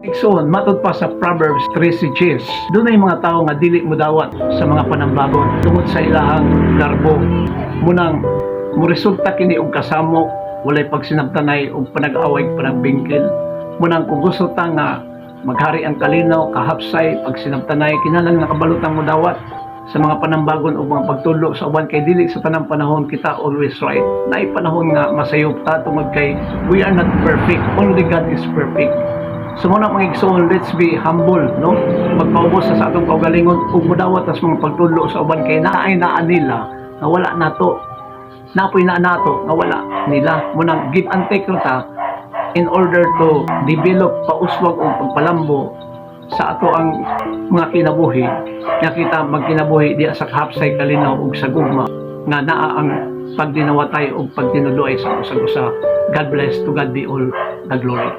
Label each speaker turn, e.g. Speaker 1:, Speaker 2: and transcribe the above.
Speaker 1: Igsoon, matod pa sa Proverbs 3:6. Doon ay mga tao nga dili mo dawat sa mga panambagon tungod sa ilahang garbo. Munang resulta kini og kasamo, walay pagsinabtanay og panag-away panagbingkil. Munang kung gusto ta nga maghari ang kalinaw, kahapsay, pagsinabtanay, kinahanglan nakabalutang mo dawat sa mga panambagon o mga pagtulo sa uban kay dili sa tanang panahon kita always right. Naay panahon nga masayop ta tungod kay we are not perfect, only God is perfect. So muna mga igsoon, let's be humble, no? Magpaubos sa atong kaugalingon ug mudawat as mga pagtulo sa uban kay naay naa nila nga wala nato. Napoy na nato nga wala nila. Muna give and take ta in order to develop pauswag o pagpalambo sa ato ang mga kinabuhi. Nga kita magkinabuhi di sa hapsay kalinaw ug sa gugma nga naa ang pagdinawatay o pagtinuloy sa usa. God bless, to God be all the glory.